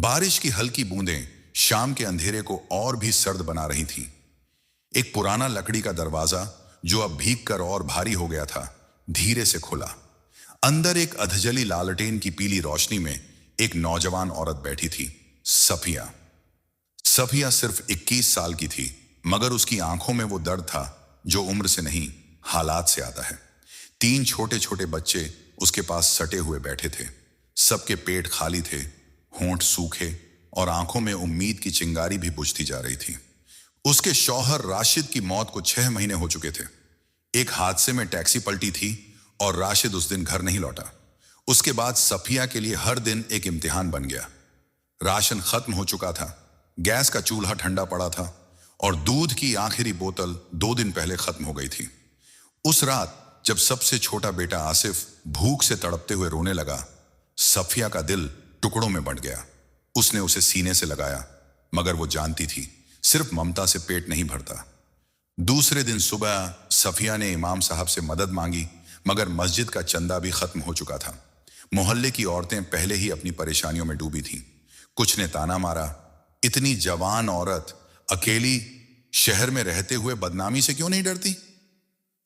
बारिश की हल्की बूंदें शाम के अंधेरे को और भी सर्द बना रही थीं। एक पुराना लकड़ी का दरवाजा, जो अब भीग कर और भारी हो गया था, धीरे से खुला। अंदर एक अधजली लालटेन की पीली रोशनी में एक नौजवान औरत बैठी थी, सफिया। सफिया सिर्फ 21 साल की थी, मगर उसकी आंखों में वो दर्द था जो उम्र से नहीं, हालात से आता है। 3 छोटे छोटे बच्चे उसके पास सटे हुए बैठे थे। सबके पेट खाली थे, होंठ सूखे और आंखों में उम्मीद की चिंगारी भी बुझती जा रही थी। उसके शौहर राशिद की मौत को 6 महीने हो चुके थे। एक हादसे में टैक्सी पलटी थी और राशिद उस दिन घर नहीं लौटा। उसके बाद सफिया के लिए हर दिन एक इम्तिहान बन गया। राशन खत्म हो चुका था, गैस का चूल्हा ठंडा पड़ा था और दूध की आखिरी बोतल 2 दिन पहले खत्म हो गई थी। उस रात जब सबसे छोटा बेटा आसिफ भूख से तड़पते हुए रोने लगा, सफिया का दिल टुकड़ों में बंट गया। उसने उसे सीने से लगाया, मगर वो जानती थी सिर्फ ममता से पेट नहीं भरता। दूसरे दिन सुबह सफिया ने इमाम साहब से मदद मांगी, मगर मस्जिद का चंदा भी खत्म हो चुका था। मोहल्ले की औरतें पहले ही अपनी परेशानियों में डूबी थीं। कुछ ने ताना मारा, इतनी जवान औरत अकेली शहर में रहते हुए बदनामी से क्यों नहीं डरती?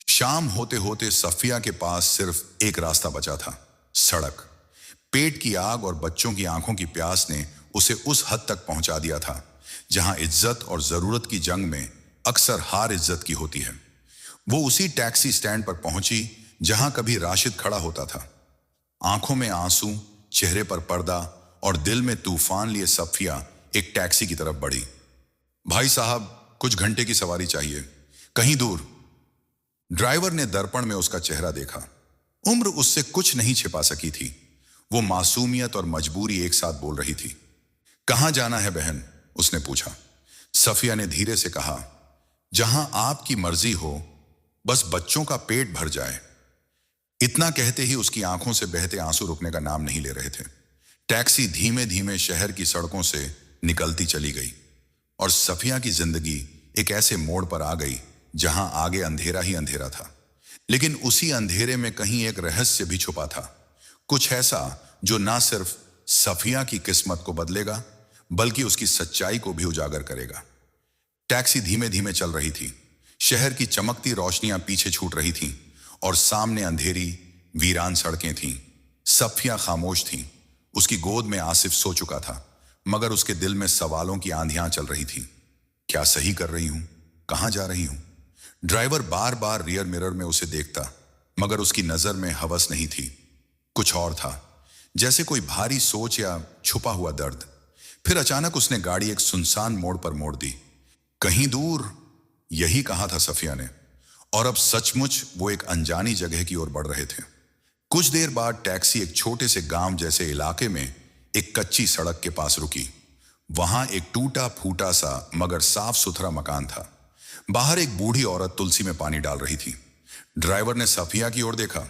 शाम होते होते सफिया के पास सिर्फ एक रास्ता बचा था, सड़क। पेट की आग और बच्चों की आंखों की प्यास ने उसे उस हद तक पहुंचा दिया था जहां इज्जत और जरूरत की जंग में अक्सर हार इज्जत की होती है। वो उसी टैक्सी स्टैंड पर पहुंची जहां कभी राशिद खड़ा होता था। आंखों में आंसू, चेहरे पर पर्दा और दिल में तूफान लिए सफिया एक टैक्सी की तरफ बढ़ी। भाई साहब, कुछ घंटे की सवारी चाहिए, कहीं दूर। ड्राइवर ने दर्पण में उसका चेहरा देखा। उम्र उससे कुछ नहीं छिपा सकी थी। वो मासूमियत और मजबूरी एक साथ बोल रही थी। कहां जाना है बहन? उसने पूछा। सफिया ने धीरे से कहा, जहां आपकी मर्जी हो, बस बच्चों का पेट भर जाए। इतना कहते ही उसकी आंखों से बहते आंसू रुकने का नाम नहीं ले रहे थे। टैक्सी धीमे धीमे शहर की सड़कों से निकलती चली गई और सफिया की जिंदगी एक ऐसे मोड़ पर आ गई जहां आगे अंधेरा ही अंधेरा था। लेकिन उसी अंधेरे में कहीं एक रहस्य भी छुपा था, कुछ ऐसा जो ना सिर्फ सफिया की किस्मत को बदलेगा, बल्कि उसकी सच्चाई को भी उजागर करेगा। टैक्सी धीमे धीमे चल रही थी। शहर की चमकती रोशनियां पीछे छूट रही थीं और सामने अंधेरी वीरान सड़कें थीं। सफिया खामोश थी। उसकी गोद में आसिफ सो चुका था, मगर उसके दिल में सवालों की आंधियां चल रही थीं। क्या सही कर रही हूं? कहां जा रही हूं? ड्राइवर बार बार रियर मिरर में उसे देखता, मगर उसकी नजर में हवस नहीं थी, कुछ और था, जैसे कोई भारी सोच या छुपा हुआ दर्द। फिर अचानक उसने गाड़ी एक सुनसान मोड़ पर मोड़ दी। कहीं दूर, यही कहा था सफिया ने, और अब सचमुच वो एक अनजानी जगह की ओर बढ़ रहे थे। कुछ देर बाद टैक्सी एक छोटे से गांव जैसे इलाके में एक कच्ची सड़क के पास रुकी। वहां एक टूटा फूटा सा मगर साफ सुथरा मकान था। बाहर एक बूढ़ी औरत तुलसी में पानी डाल रही थी। ड्राइवर ने सफिया की ओर देखा।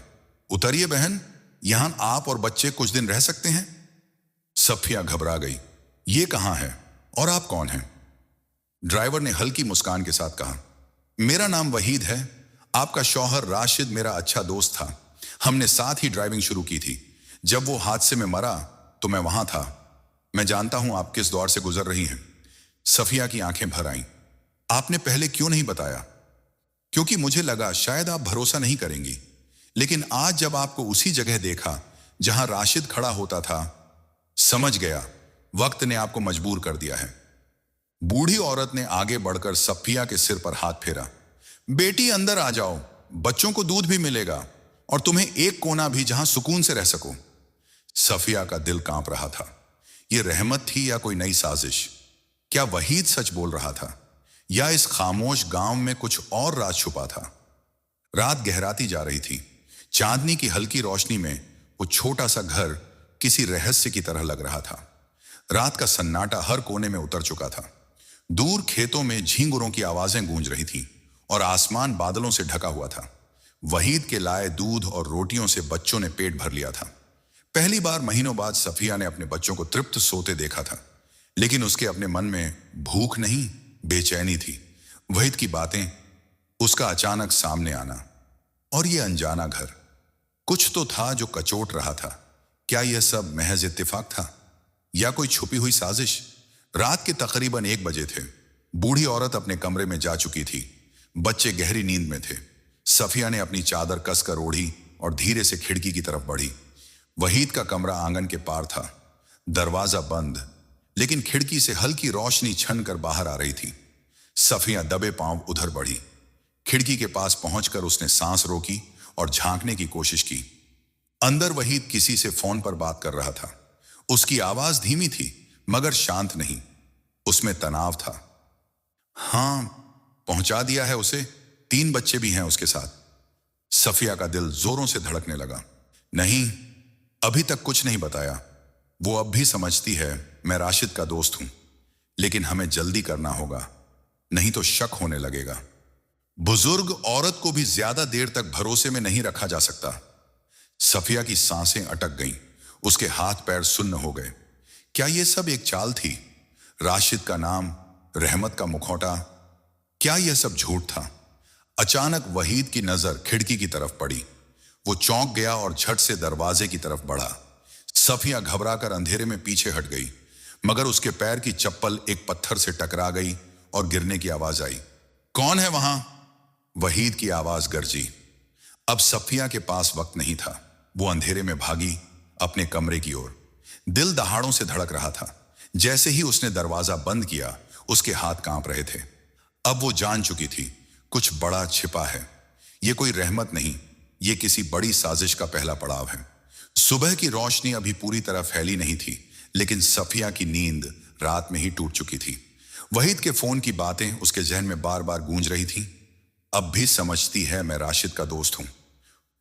उतरिए बहन, यहां आप और बच्चे कुछ दिन रह सकते हैं। सफिया घबरा गई। ये कहां है और आप कौन हैं? ड्राइवर ने हल्की मुस्कान के साथ कहा, मेरा नाम वहीद है। आपका शौहर राशिद मेरा अच्छा दोस्त था। हमने साथ ही ड्राइविंग शुरू की थी। जब वो हादसे में मरा तो मैं वहां था। मैं जानता हूं आप किस दौर से गुजर रही हैं। सफिया की आंखें भर आईं। आपने पहले क्यों नहीं बताया? क्योंकि मुझे लगा शायद आप भरोसा नहीं करेंगी। लेकिन आज जब आपको उसी जगह देखा जहां राशिद खड़ा होता था, समझ गया वक्त ने आपको मजबूर कर दिया है। बूढ़ी औरत ने आगे बढ़कर सफिया के सिर पर हाथ फेरा। बेटी, अंदर आ जाओ, बच्चों को दूध भी मिलेगा और तुम्हें एक कोना भी जहां सुकून से रह सको। सफिया का दिल कांप रहा था। यह रहमत थी या कोई नई साजिश? क्या वहीद सच बोल रहा था, या इस खामोश गांव में कुछ और राज छुपा था? रात गहराती जा रही थी। चांदनी की हल्की रोशनी में वो छोटा सा घर किसी रहस्य की तरह लग रहा था। रात का सन्नाटा हर कोने में उतर चुका था। दूर खेतों में झींगुरों की आवाजें गूंज रही थीं और आसमान बादलों से ढका हुआ था। वहीद के लाए दूध और रोटियों से बच्चों ने पेट भर लिया था। पहली बार महीनों बाद सफिया ने अपने बच्चों को तृप्त सोते देखा था, लेकिन उसके अपने मन में भूख नहीं, बेचैनी थी। वहीद की बातें, उसका अचानक सामने आना और ये अनजाना घर। कुछ तो था जो कचोट रहा था। क्या यह सब महज इत्तेफाक था? या कोई छुपी हुई साजिश? रात के तकरीबन 1 बजे थे। बूढ़ी औरत अपने कमरे में जा चुकी थी। बच्चे गहरी नींद में थे। सफिया ने अपनी चादर कसकर ओढ़ी और धीरे से खिड़की की तरफ बढ़ी। वहीद का कमरा आंगन के पार था, दरवाजा बंद, लेकिन खिड़की से हल्की रोशनी छन कर बाहर आ रही थी। सफिया दबे पांव उधर बढ़ी। खिड़की के पास पहुंचकर उसने सांस रोकी और झांकने की कोशिश की। अंदर वहीद किसी से फोन पर बात कर रहा था। उसकी आवाज धीमी थी मगर शांत नहीं, उसमें तनाव था। हां, पहुंचा दिया है उसे, 3 बच्चे भी हैं उसके साथ। सफिया का दिल जोरों से धड़कने लगा। नहीं, अभी तक कुछ नहीं बताया। वो अब भी समझती है मैं राशिद का दोस्त हूं, लेकिन हमें जल्दी करना होगा, नहीं तो शक होने लगेगा। बुजुर्ग औरत को भी ज्यादा देर तक भरोसे में नहीं रखा जा सकता। सफिया की सांसें अटक गईं, उसके हाथ पैर सुन्न हो गए। क्या यह सब एक चाल थी? राशिद का नाम, रहमत का मुखौटा, क्या यह सब झूठ था? अचानक वहीद की नजर खिड़की की तरफ पड़ी। वो चौंक गया और झट से दरवाजे की तरफ बढ़ा। सफिया घबराकर अंधेरे में पीछे हट गई, मगर उसके पैर की चप्पल एक पत्थर से टकरा गई और गिरने की आवाज आई। कौन है वहां? वहीद की आवाज गरजी। अब सफिया के पास वक्त नहीं था। वो अंधेरे में भागी अपने कमरे की ओर। दिल दहाड़ों से धड़क रहा था। जैसे ही उसने दरवाजा बंद किया, उसके हाथ कांप रहे थे। अब वो जान चुकी थी कुछ बड़ा छिपा है। ये कोई रहमत नहीं, ये किसी बड़ी साजिश का पहला पड़ाव है। सुबह की रोशनी अभी पूरी तरह फैली नहीं थी, लेकिन सफिया की नींद रात में ही टूट चुकी थी। वहीद के फोन की बातें उसके जहन में बार बार गूंज रही थी। अब भी समझती है मैं राशिद का दोस्त हूं।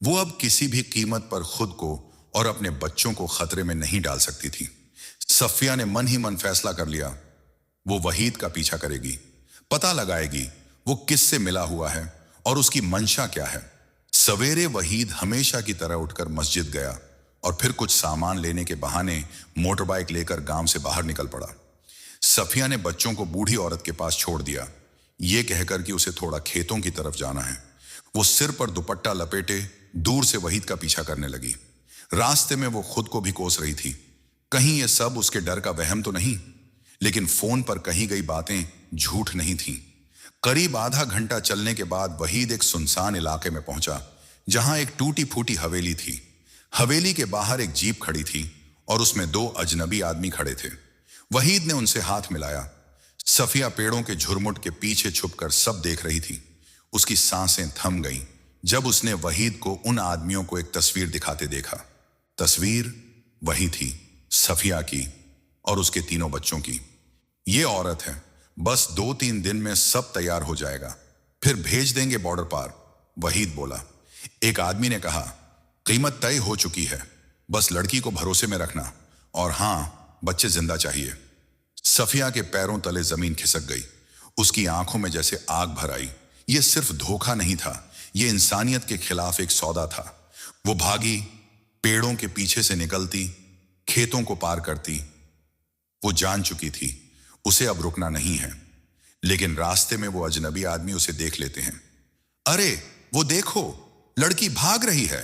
वो अब किसी भी कीमत पर खुद को और अपने बच्चों को खतरे में नहीं डाल सकती थी। सफिया ने मन ही मन फैसला कर लिया, वो वहीद का पीछा करेगी, पता लगाएगी वो किससे मिला हुआ है और उसकी मंशा क्या है। सवेरे वहीद हमेशा की तरह उठकर मस्जिद गया और फिर कुछ सामान लेने के बहाने मोटरबाइक लेकर गांव से बाहर निकल पड़ा। सफिया ने बच्चों को बूढ़ी औरत के पास छोड़ दिया, ये कहकर कि उसे थोड़ा खेतों की तरफ जाना है। वो सिर पर दुपट्टा लपेटे दूर से वहीद का पीछा करने लगी। रास्ते में वो खुद को भी कोस रही थी, कहीं ये सब उसके डर का वहम तो नहीं। लेकिन फोन पर कही गई बातें झूठ नहीं थीं। करीब आधा घंटा चलने के बाद वहीद एक सुनसान इलाके में पहुंचा, जहां एक टूटी फूटी हवेली थी। हवेली के बाहर एक जीप खड़ी थी और उसमें 2 अजनबी आदमी खड़े थे। वहीद ने उनसे हाथ मिलाया। सफिया पेड़ों के झुरमुट के पीछे छुपकर सब देख रही थी। उसकी सांसें थम गईं जब उसने वहीद को उन आदमियों को एक तस्वीर दिखाते देखा। तस्वीर वही थी, सफिया की और उसके 3 बच्चों की। ये औरत है, बस 2-3 दिन में सब तैयार हो जाएगा, फिर भेज देंगे बॉर्डर पार, वहीद बोला। एक आदमी ने कहा, कीमत तय हो चुकी है, बस लड़की को भरोसे में रखना, और हां, बच्चे जिंदा चाहिए। सफिया के पैरों तले जमीन खिसक गई। उसकी आंखों में जैसे आग भर आई। यह सिर्फ धोखा नहीं था, यह इंसानियत के खिलाफ एक सौदा था। वो भागी, पेड़ों के पीछे से निकलती, खेतों को पार करती। वो जान चुकी थी उसे अब रुकना नहीं है। लेकिन रास्ते में वो अजनबी आदमी उसे देख लेते हैं। अरे वो देखो, लड़की भाग रही है।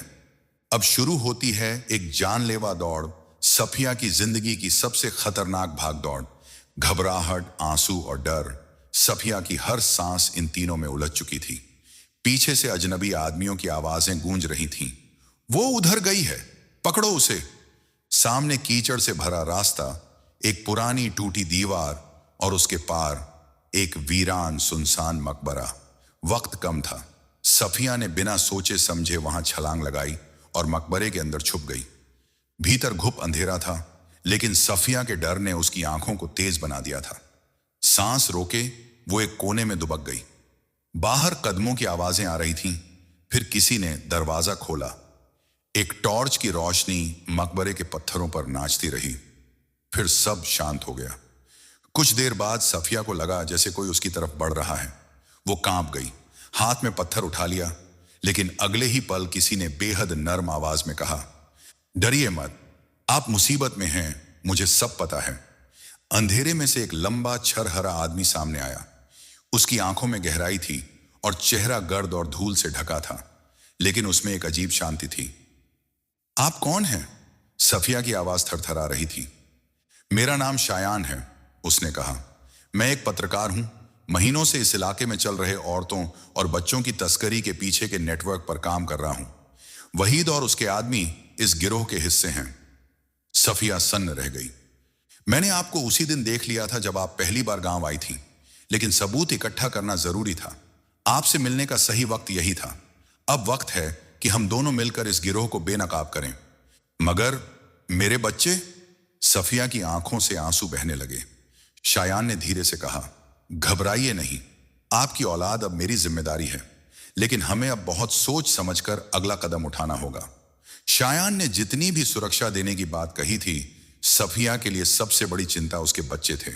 अब शुरू होती है एक जानलेवा दौड़, सफिया की जिंदगी की सबसे खतरनाक भाग दौड़। घबराहट, आंसू और डर, सफिया की हर सांस इन तीनों में उलझ चुकी थी। पीछे से अजनबी आदमियों की आवाजें गूंज रही थीं। वो उधर गई है, पकड़ो उसे। सामने कीचड़ से भरा रास्ता, एक पुरानी टूटी दीवार और उसके पार एक वीरान सुनसान मकबरा। वक्त कम था। सफिया ने बिना सोचे समझे वहां छलांग लगाई और मकबरे के अंदर छुप गई। भीतर घुप अंधेरा था, लेकिन सफिया के डर ने उसकी आंखों को तेज बना दिया था। सांस रोके वो एक कोने में दुबक गई। बाहर कदमों की आवाजें आ रही थीं। फिर किसी ने दरवाजा खोला। एक टॉर्च की रोशनी मकबरे के पत्थरों पर नाचती रही। फिर सब शांत हो गया। कुछ देर बाद सफिया को लगा जैसे कोई उसकी तरफ बढ़ रहा है। वो कांप गई, हाथ में पत्थर उठा लिया, लेकिन अगले ही पल किसी ने बेहद नर्म आवाज में कहा, डरिए मत, आप मुसीबत में हैं, मुझे सब पता है। अंधेरे में से एक लंबा छरहरा आदमी सामने आया। उसकी आंखों में गहराई थी और चेहरा गर्द और धूल से ढका था, लेकिन उसमें एक अजीब शांति थी। आप कौन हैं? सफिया की आवाज थरथरा रही थी। मेरा नाम शायान है, उसने कहा। मैं एक पत्रकार हूं। महीनों से इस इलाके में चल रहे औरतों और बच्चों की तस्करी के पीछे के नेटवर्क पर काम कर रहा हूं। वहीद और उसके आदमी इस गिरोह के हिस्से हैं। सफिया सन्न रह गई। मैंने आपको उसी दिन देख लिया था जब आप पहली बार गांव आई थी, लेकिन सबूत इकट्ठा करना जरूरी था। आपसे मिलने का सही वक्त यही था। अब वक्त है कि हम दोनों मिलकर इस गिरोह को बेनकाब करें। मगर मेरे बच्चे? सफिया की आंखों से आंसू बहने लगे। शायान ने धीरे से कहा, घबराइए नहीं, आपकी औलाद अब मेरी जिम्मेदारी है, लेकिन हमें अब बहुत सोच समझकर अगला कदम उठाना होगा। शायान ने जितनी भी सुरक्षा देने की बात कही थी, सफिया के लिए सबसे बड़ी चिंता उसके बच्चे थे।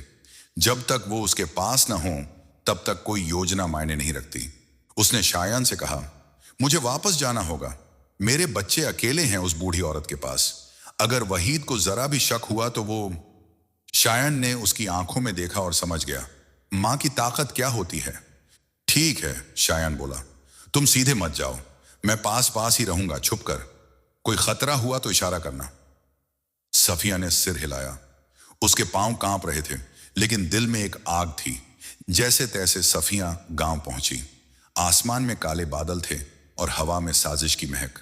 जब तक वो उसके पास न हो, तब तक कोई योजना मायने नहीं रखती। उसने शायान से कहा, मुझे वापस जाना होगा। मेरे बच्चे अकेले हैं उस बूढ़ी औरत के पास। अगर वहीद को जरा भी शक हुआ तो वो... शायान ने उसकी आंखों में देखा और समझ गया, मां की ताकत क्या होती है। ठीक है, शायान बोला, तुम सीधे मत जाओ, मैं पास पास ही रहूंगा, छुप कर। कोई खतरा हुआ तो इशारा करना। सफिया ने सिर हिलाया। उसके पांव कांप रहे थे, लेकिन दिल में एक आग थी। जैसे तैसे सफिया गांव पहुंची। आसमान में काले बादल थे और हवा में साजिश की महक।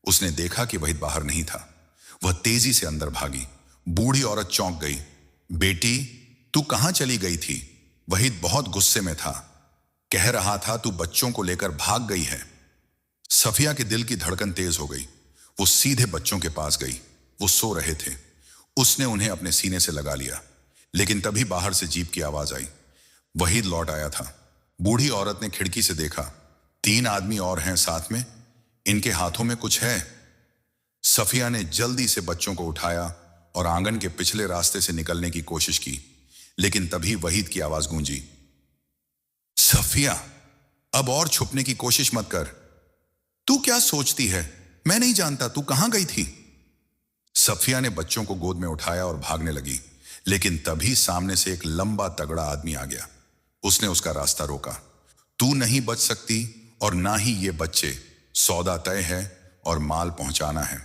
उसने देखा कि वहीद बाहर नहीं था। वह तेजी से अंदर भागी। बूढ़ी औरत चौंक गई। बेटी, तू कहां चली गई थी? वहीद बहुत गुस्से में था। कह रहा था तू बच्चों को लेकर भाग गई है। सफिया के दिल की धड़कन तेज हो गई। वो सीधे बच्चों के पास गई। वो सो रहे थे। उसने उन्हें अपने सीने से लगा लिया, लेकिन तभी बाहर से जीप की आवाज आई। वहीद लौट आया था। बूढ़ी औरत ने खिड़की से देखा, 3 आदमी और हैं साथ में। इनके हाथों में कुछ है। सफिया ने जल्दी से बच्चों को उठाया और आंगन के पिछले रास्ते से निकलने की कोशिश की, लेकिन तभी वहीद की आवाज गूंजी, सफिया, अब और छुपने की कोशिश मत कर। तू क्या सोचती है? मैं नहीं जानता तू कहां गई थी। सफिया ने बच्चों को गोद में उठाया और भागने लगी, लेकिन तभी सामने से एक लंबा तगड़ा आदमी आ गया। उसने उसका रास्ता रोका। तू नहीं बच सकती और ना ही ये बच्चे। सौदा तय है और माल पहुंचाना है।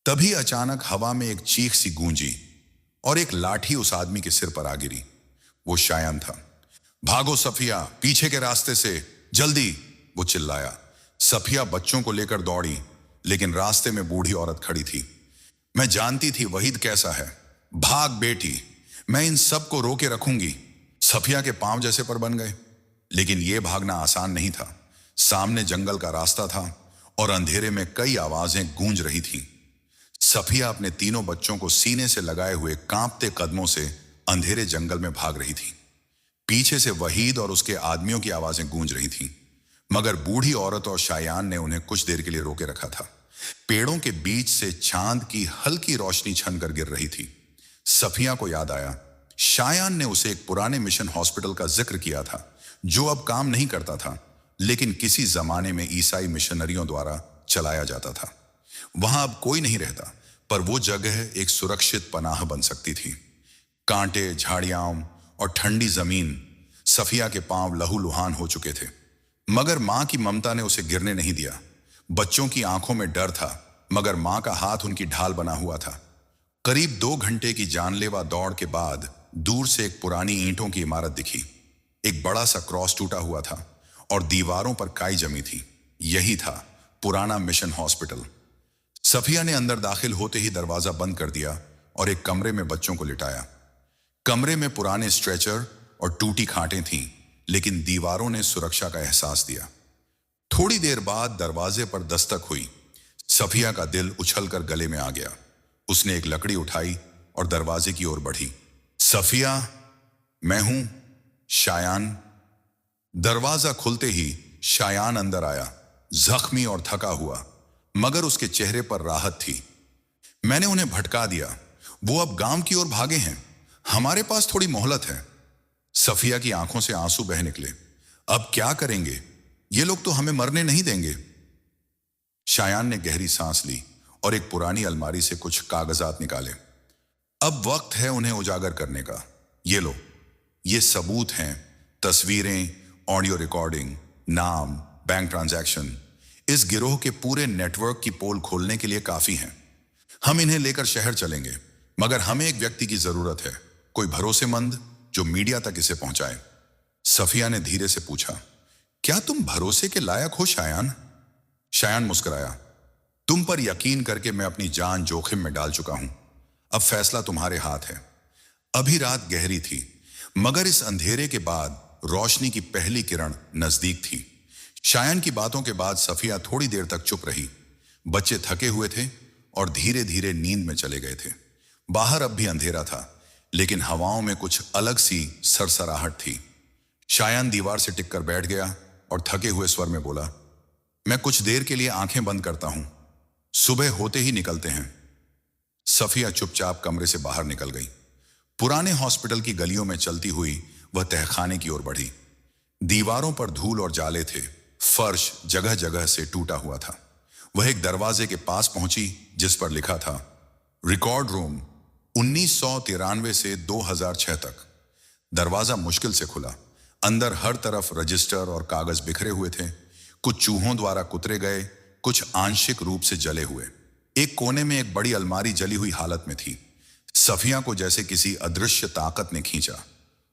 तभी अचानक हवा में एक चीख सी गूंजी और एक लाठी उस आदमी के सिर पर आ गिरी। वो शायान था। भागो सफिया, पीछे के रास्ते से, जल्दी, वो चिल्लाया। सफिया बच्चों को लेकर दौड़ी, लेकिन रास्ते में बूढ़ी औरत खड़ी थी। मैं जानती थी वहीद कैसा है। भाग बेटी, मैं इन सब को रोके रखूंगी। सफिया के पांव जैसे पर बन गए, लेकिन यह भागना आसान नहीं था। सामने जंगल का रास्ता था और अंधेरे में कई आवाजें गूंज रही थीं। सफिया अपने तीनों बच्चों को सीने से लगाए हुए कांपते कदमों से अंधेरे जंगल में भाग रही थी। पीछे से वहीद और उसके आदमियों की आवाजें गूंज रही थीं, मगर बूढ़ी औरत और शायान ने उन्हें कुछ देर के लिए रोके रखा था। पेड़ों के बीच से चांद की हल्की रोशनी छनकर गिर रही थी। सफिया को याद आया, शायान ने उसे एक पुराने मिशन हॉस्पिटल का जिक्र किया था, जो अब काम नहीं करता था, लेकिन किसी जमाने में ईसाई मिशनरियों द्वारा चलाया जाता था। वहां अब कोई नहीं रहता, पर वो जगह एक सुरक्षित पनाह बन सकती थी। कांटे, झाड़ियां और ठंडी जमीन। सफिया के पांव लहूलुहान हो चुके थे, मगर मां की ममता ने उसे गिरने नहीं दिया। बच्चों की आंखों में डर था, मगर मां का हाथ उनकी ढाल बना हुआ था। करीब 2 घंटे की जानलेवा दौड़ के बाद दूर से एक पुरानी ईंटों की इमारत दिखी। एक बड़ा सा क्रॉस टूटा हुआ था और दीवारों पर काई जमी थी। यही था पुराना मिशन हॉस्पिटल। सफिया ने अंदर दाखिल होते ही दरवाजा बंद कर दिया और एक कमरे में बच्चों को लिटाया। कमरे में पुराने स्ट्रेचर और टूटी खाटें थीं, लेकिन दीवारों ने सुरक्षा का एहसास दिया। थोड़ी देर बाद दरवाजे पर दस्तक हुई। सफिया का दिल उछलकर गले में आ गया। उसने एक लकड़ी उठाई और दरवाजे की ओर बढ़ी। सफिया, मैं हूं, शायान। दरवाजा खुलते ही शायान अंदर आया, जख्मी और थका हुआ, मगर उसके चेहरे पर राहत थी। मैंने उन्हें भटका दिया, वो अब गांव की ओर भागे हैं। हमारे पास थोड़ी मोहलत है। सफिया की आंखों से आंसू बह निकले। अब क्या करेंगे? ये लोग तो हमें मरने नहीं देंगे। शायान ने गहरी सांस ली और एक पुरानी अलमारी से कुछ कागजात निकाले। अब वक्त है उन्हें उजागर करने का। ये लो, ये सबूत हैं, तस्वीरें, ऑडियो रिकॉर्डिंग, नाम, बैंक ट्रांजैक्शन। इस गिरोह के पूरे नेटवर्क की पोल खोलने के लिए काफी हैं। हम इन्हें लेकर शहर चलेंगे। मगर हमें एक व्यक्ति की जरूरत है, कोई भरोसेमंद जो मीडिया तक इसे पहुंचाए। सफिया ने धीरे से पूछा, क्या तुम भरोसे के लायक हो शायान? शायान मुस्कुराया, तुम पर यकीन करके मैं अपनी जान जोखिम में डाल चुका हूं। अब फैसला तुम्हारे हाथ है। अभी रात गहरी थी, मगर इस अंधेरे के बाद रोशनी की पहली किरण नजदीक थी। शायान की बातों के बाद सफिया थोड़ी देर तक चुप रही। बच्चे थके हुए थे और धीरे धीरे नींद में चले गए थे। बाहर अब भी अंधेरा था, लेकिन हवाओं में कुछ अलग सी सरसराहट थी। शायान दीवार से टिककर बैठ गया और थके हुए स्वर में बोला, मैं कुछ देर के लिए आंखें बंद करता हूं, सुबह होते ही निकलते हैं। सफिया चुपचाप कमरे से बाहर निकल गई। पुराने हॉस्पिटल की गलियों में चलती हुई वह तहखाने की ओर बढ़ी। दीवारों पर धूल और जाले थे, फर्श जगह जगह से टूटा हुआ था। वह एक दरवाजे के पास पहुंची जिस पर लिखा था, रिकॉर्ड रूम 1993 से 2006 तक। दरवाजा मुश्किल से खुला। अंदर हर तरफ रजिस्टर और कागज बिखरे हुए थे, कुछ चूहों द्वारा कुतरे गए, कुछ आंशिक रूप से जले हुए। एक कोने में एक बड़ी अलमारी जली हुई हालत में थी। सफिया को जैसे किसी अदृश्य ताकत ने खींचा।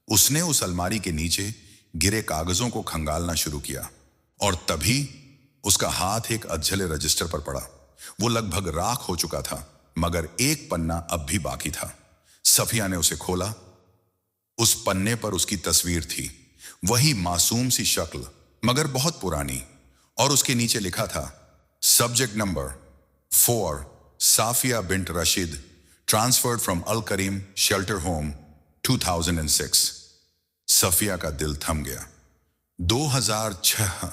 उसने उस अलमारी के नीचे गिरे कागजों को खंगालना शुरू किया और तभी उसका हाथ एक अधजले रजिस्टर पर पड़ा। वो लगभग राख हो चुका था, मगर एक पन्ना अब भी बाकी था। सफिया ने उसे खोला। उस पन्ने पर उसकी तस्वीर थी, वही मासूम सी शक्ल, मगर बहुत पुरानी। और उसके नीचे लिखा था, subject number 4, Safia bint Rashid, transferred from Al Karim shelter home 2006। Safia का दिल थम गया। 2006,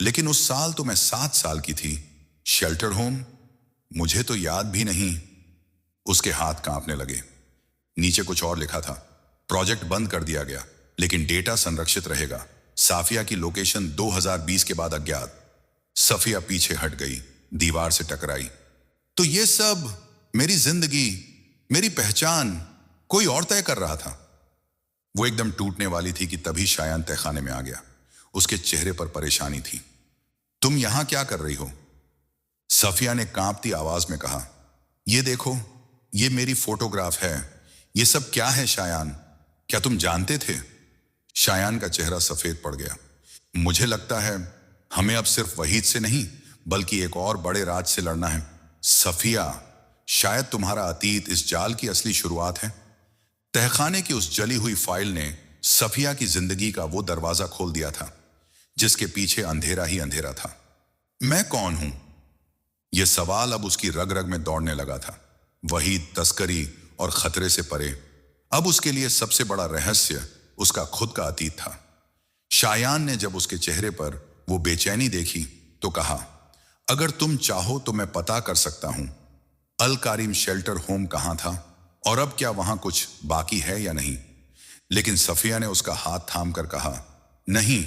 लेकिन उस साल तो मैं 7 साल की थी। शेल्टर होम, मुझे तो याद भी नहीं। उसके हाथ कांपने लगे। नीचे कुछ और लिखा था, प्रोजेक्ट बंद कर दिया गया, लेकिन डेटा संरक्षित रहेगा। साफिया की लोकेशन 2020 के बाद अज्ञात। सफिया पीछे हट गई, दीवार से टकराई। तो ये सब मेरी जिंदगी, मेरी पहचान कोई और तय कर रहा था। वो एकदम टूटने वाली थी कि तभी शायान तहखाने में आ गया। उसके चेहरे पर परेशानी थी। तुम यहां क्या कर रही हो? सफिया ने कांपती आवाज में कहा, ये देखो, ये मेरी फोटोग्राफ है। ये सब क्या है शायान? क्या तुम जानते थे? शायान का चेहरा सफेद पड़ गया। मुझे लगता है हमें अब सिर्फ वहीद से नहीं, बल्कि एक और बड़े राज से लड़ना है। सफिया, शायद तुम्हारा अतीत इस जाल की असली शुरुआत है। तहखाने की उस जली हुई फाइल ने सफिया की जिंदगी का वो दरवाजा खोल दिया था जिसके पीछे अंधेरा ही अंधेरा था। मैं कौन हूं? यह सवाल अब उसकी रग रग में दौड़ने लगा था। वहीद, तस्करी और खतरे से परे। अब उसके लिए सबसे बड़ा रहस्य उसका खुद का अतीत था। शायान ने जब उसके चेहरे पर वो बेचैनी देखी तो कहा, अगर तुम चाहो तो मैं पता कर सकता हूं अल कारिम शेल्टर होम कहां था और अब क्या वहां कुछ बाकी है या नहीं। लेकिन सफिया ने उसका हाथ थाम कर कहा, नहीं,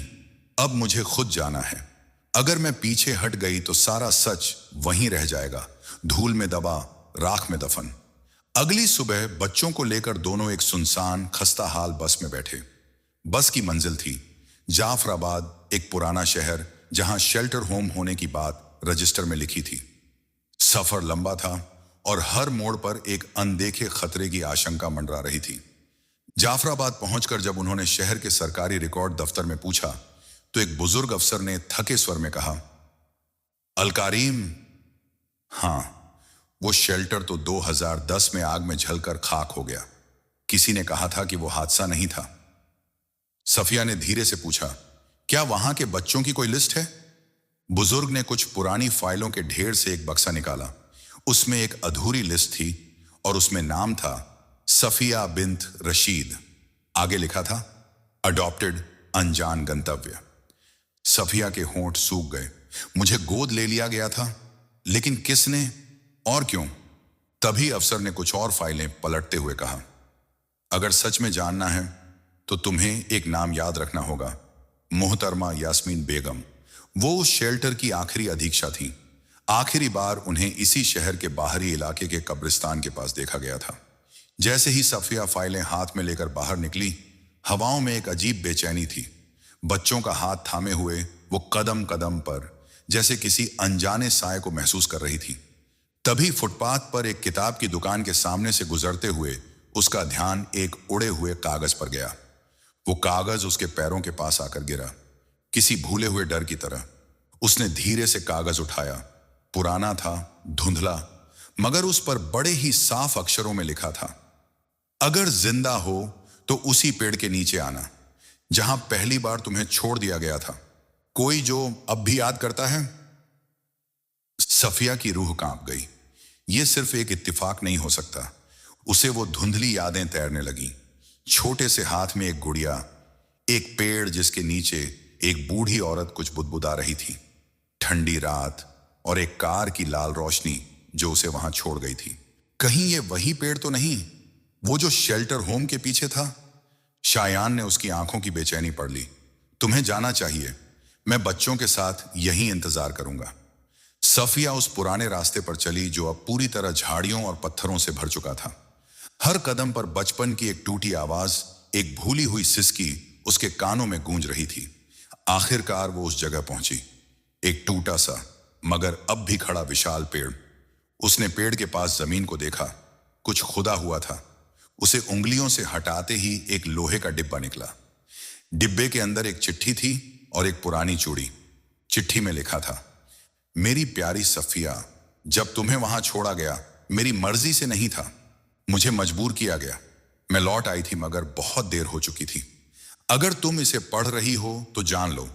अब मुझे खुद जाना है। अगर मैं पीछे हट गई तो सारा सच वहीं रह जाएगा, धूल में दबा, राख में दफन। अगली सुबह बच्चों को लेकर दोनों एक सुनसान खस्ता हाल बस में बैठे। बस की मंजिल थी जाफराबाद, एक पुराना शहर जहां शेल्टर होम होने की बात रजिस्टर में लिखी थी। सफर लंबा था और हर मोड़ पर एक अनदेखे खतरे की आशंका मंडरा रही थी। जाफराबाद पहुंचकर जब उन्होंने शहर के सरकारी रिकॉर्ड दफ्तर में पूछा तो एक बुजुर्ग अफसर ने थके स्वर में कहा, अल कारीम? हां, वो शेल्टर तो 2010 में आग में जलकर खाक हो गया। किसी ने कहा था कि वो हादसा नहीं था। सफिया ने धीरे से पूछा, क्या वहां के बच्चों की कोई लिस्ट है? बुजुर्ग ने कुछ पुरानी फाइलों के ढेर से एक बक्सा निकाला। उसमें एक अधूरी लिस्ट थी और उसमें नाम था सफिया बिन्त रशीद। आगे लिखा था, अडॉप्टेड, अनजान गंतव्य। सफिया के होंठ सूख गए। मुझे गोद ले लिया गया था, लेकिन किसने और क्यों? तभी अफसर ने कुछ और फाइलें पलटते हुए कहा, अगर सच में जानना है तो तुम्हें एक नाम याद रखना होगा, मोहतरमा यास्मीन बेगम। वो उस शेल्टर की आखिरी अधीक्षा थी। आखिरी बार उन्हें इसी शहर के बाहरी इलाके के कब्रिस्तान के पास देखा गया था। जैसे ही सफिया फाइलें हाथ में लेकर बाहर निकली, हवाओं में एक अजीब बेचैनी थी। बच्चों का हाथ थामे हुए वो कदम कदम पर जैसे किसी अनजाने साए को महसूस कर रही थी। तभी फुटपाथ पर एक किताब की दुकान के सामने से गुजरते हुए उसका ध्यान एक उड़े हुए कागज पर गया। वो कागज उसके पैरों के पास आकर गिरा, किसी भूले हुए डर की तरह। उसने धीरे से कागज उठाया। पुराना था, धुंधला, मगर उस पर बड़े ही साफ अक्षरों में लिखा था, अगर जिंदा हो तो उसी पेड़ के नीचे आना जहां पहली बार तुम्हें छोड़ दिया गया था। कोई जो अब भी याद करता है? सफिया की रूह कांप गई। यह सिर्फ एक इत्तेफाक नहीं हो सकता। उसे वो धुंधली यादें तैरने लगी। छोटे से हाथ में एक गुड़िया, एक पेड़ जिसके नीचे एक बूढ़ी औरत कुछ बुदबुदा रही थी, ठंडी रात और एक कार की लाल रोशनी जो उसे वहां छोड़ गई थी। कहीं ये वही पेड़ तो नहीं, वो जो शेल्टर होम के पीछे था? शायान ने उसकी आंखों की बेचैनी पढ़ ली। तुम्हें जाना चाहिए, मैं बच्चों के साथ यहीं इंतजार करूंगा। सफिया उस पुराने रास्ते पर चली जो अब पूरी तरह झाड़ियों और पत्थरों से भर चुका था। हर कदम पर बचपन की एक टूटी आवाज, एक भूली हुई सिसकी उसके कानों में गूंज रही थी। आखिरकार वो उस जगह पहुंची, एक टूटा सा मगर अब भी खड़ा विशाल पेड़। उसने पेड़ के पास जमीन को देखा, कुछ खुदा हुआ था। उसे उंगलियों से हटाते ही एक लोहे का डिब्बा निकला। डिब्बे के अंदर एक चिट्ठी थी और एक पुरानी चूड़ी। चिट्ठी में लिखा था, मेरी प्यारी सफिया, जब तुम्हें वहां छोड़ा गया मेरी मर्जी से नहीं था, मुझे मजबूर किया गया। मैं लौट आई थी मगर बहुत देर हो चुकी थी। अगर तुम इसे पढ़ रही हो तो जान लो,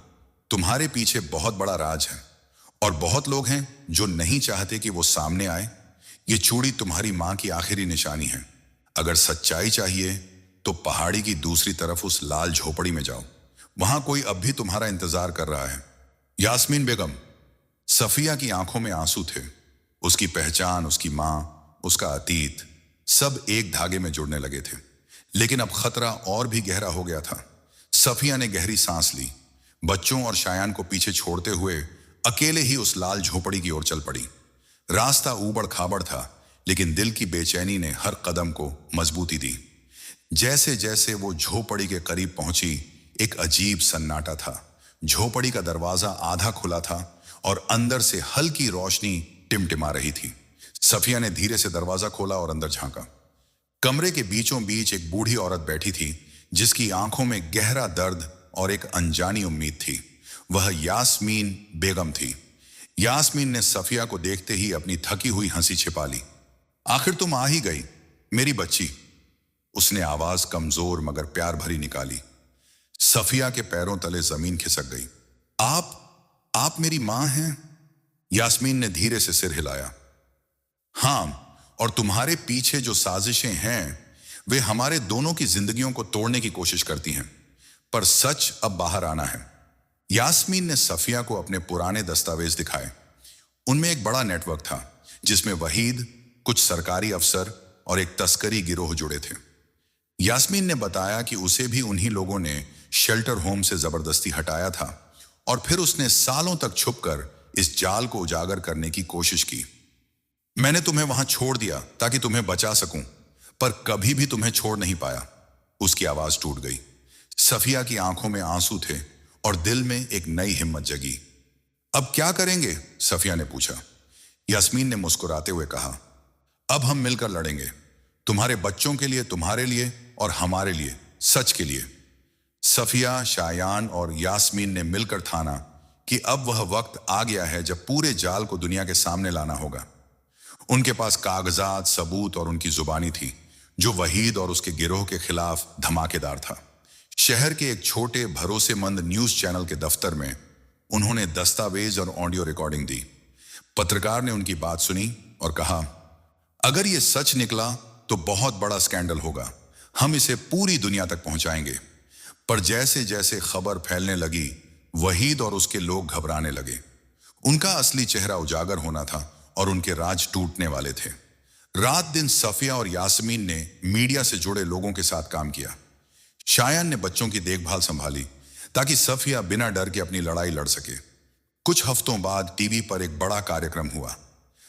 तुम्हारे पीछे बहुत बड़ा राज है और बहुत लोग हैं जो नहीं चाहते कि वो सामने आए। ये चूड़ी तुम्हारी मां की आखिरी निशानी है। अगर सच्चाई चाहिए तो पहाड़ी की दूसरी तरफ उस लाल झोपड़ी में जाओ, वहां कोई अब भी तुम्हारा इंतजार कर रहा है। यास्मीन बेगम। सफिया की आंखों में आंसू थे। उसकी पहचान, उसकी मां, उसका अतीत, सब एक धागे में जुड़ने लगे थे। लेकिन अब खतरा और भी गहरा हो गया था। सफिया ने गहरी सांस ली। बच्चों और शायान को पीछे छोड़ते हुए अकेले ही उस लाल झोपड़ी की ओर चल पड़ी। रास्ता ऊबड़ खाबड़ था, लेकिन दिल की बेचैनी ने हर कदम को मजबूती दी। जैसे जैसे वो झोपड़ी के करीब पहुंची, एक अजीब सन्नाटा था। झोपड़ी का दरवाजा आधा खुला था और अंदर से हल्की रोशनी टिमटिमा रही थी। सफिया ने धीरे से दरवाजा खोला और अंदर झांका। कमरे के बीचों बीच एक बूढ़ी औरत बैठी थी, जिसकी आंखों में गहरा दर्द और एक अनजानी उम्मीद थी। वह यास्मीन बेगम थी। यास्मीन ने सफिया को देखते ही अपनी थकी हुई हंसी छिपा ली। आखिर तुम आ ही गई मेरी बच्ची, उसने आवाज कमजोर मगर प्यार भरी निकाली। सफिया के पैरों तले जमीन खिसक गई। आप मेरी मां हैं? यास्मीन ने धीरे से सिर हिलाया। हां, और तुम्हारे पीछे जो साजिशें हैं वे हमारे दोनों की जिंदगियों को तोड़ने की कोशिश करती हैं, पर सच अब बाहर आना है। यास्मीन ने सफिया को अपने पुराने दस्तावेज दिखाए। उनमें एक बड़ा नेटवर्क था जिसमें वहीद, कुछ सरकारी अफसर और एक तस्करी गिरोह जुड़े थे। यास्मीन ने बताया कि उसे भी उन्हीं लोगों ने शेल्टर होम से जबरदस्ती हटाया था और फिर उसने सालों तक छुपकर इस जाल को उजागर करने की कोशिश की। मैंने तुम्हें वहां छोड़ दिया ताकि तुम्हें बचा सकूं, पर कभी भी तुम्हें छोड़ नहीं पाया। उसकी आवाज टूट गई। सफिया की आंखों में आंसू थे और दिल में एक नई हिम्मत जगी। अब क्या करेंगे? सफिया ने पूछा। यास्मीन ने मुस्कुराते हुए कहा, अब हम मिलकर लड़ेंगे, तुम्हारे बच्चों के लिए, तुम्हारे लिए और हमारे लिए, सच के लिए। सफिया, शायान और यास्मीन ने मिलकर ठाना कि अब वह वक्त आ गया है जब पूरे जाल को दुनिया के सामने लाना होगा। उनके पास कागजात, सबूत और उनकी जुबानी थी जो वहीद और उसके गिरोह के खिलाफ धमाकेदार था। शहर के एक छोटे भरोसेमंद न्यूज चैनल के दफ्तर में उन्होंने दस्तावेज और ऑडियो रिकॉर्डिंग दी। पत्रकार ने उनकी बात सुनी और कहा, अगर ये सच निकला तो बहुत बड़ा स्कैंडल होगा, हम इसे पूरी दुनिया तक पहुंचाएंगे। पर जैसे जैसे खबर फैलने लगी, वहीद और उसके लोग घबराने लगे। उनका असली चेहरा उजागर होना था और उनके राज टूटने वाले थे। रात दिन सफिया और यास्मीन ने मीडिया से जुड़े लोगों के साथ काम किया। शायान ने बच्चों की देखभाल संभाली ताकि सफिया बिना डर के अपनी लड़ाई लड़ सके। कुछ हफ्तों बाद टीवी पर एक बड़ा कार्यक्रम हुआ।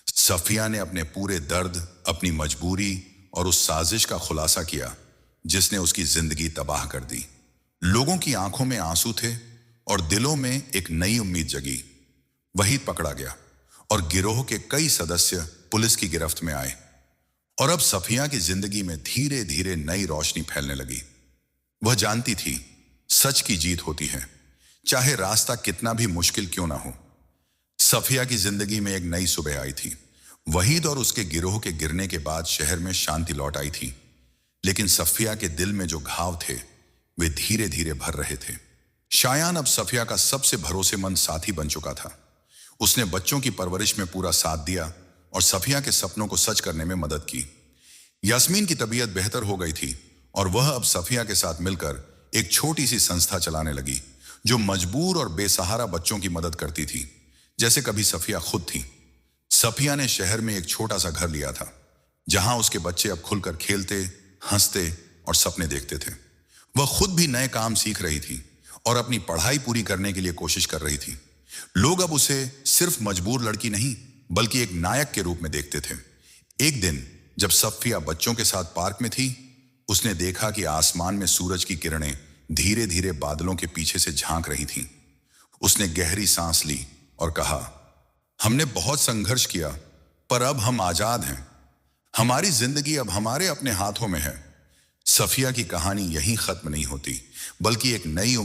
सफिया ने अपने पूरे दर्द, अपनी मजबूरी और उस साजिश का खुलासा किया जिसने उसकी जिंदगी तबाह कर दी। लोगों की आंखों में आंसू थे और दिलों में एक नई उम्मीद जगी। वहीद पकड़ा गया और गिरोह के कई सदस्य पुलिस की गिरफ्त में आए और अब सफिया की जिंदगी में धीरे धीरे नई रोशनी फैलने लगी। वह जानती थी सच की जीत होती है, चाहे रास्ता कितना भी मुश्किल क्यों ना हो। सफिया की जिंदगी में एक नई सुबह आई थी। वहीद और उसके गिरोह के गिरने के बाद शहर में शांति लौट आई थी, लेकिन सफिया के दिल में जो घाव थे वे धीरे धीरे भर रहे थे। शायान अब सफिया का सबसे भरोसेमंद साथी बन चुका था। उसने बच्चों की परवरिश में पूरा साथ दिया और सफिया के सपनों को सच करने में मदद की। यास्मीन की तबीयत बेहतर हो गई थी और वह अब सफिया के साथ मिलकर एक छोटी सी संस्था चलाने लगी जो मजबूर और बेसहारा बच्चों की मदद करती थी, जैसे कभी सफिया खुद थी। सफिया ने शहर में एक छोटा सा घर लिया था जहां उसके बच्चे अब खुलकर खेलते, हंसते और सपने देखते थे। वह खुद भी नए काम सीख रही थी और अपनी पढ़ाई पूरी करने के लिए कोशिश कर रही थी। लोग अब उसे सिर्फ मजबूर लड़की नहीं बल्कि एक नायक के रूप में देखते थे। एक दिन जब सफिया बच्चों के साथ पार्क में थी, उसने देखा कि आसमान में सूरज की किरणें धीरे धीरे बादलों के पीछे से झांक रही थीं। उसने गहरी सांस ली और कहा, हमने बहुत संघर्ष किया पर अब हम आजाद हैं। हमारी जिंदगी अब हमारे अपने हाथों में है। सफिया की कहानी यहीं खत्म नहीं होती, बल्कि एक नई उम्मीद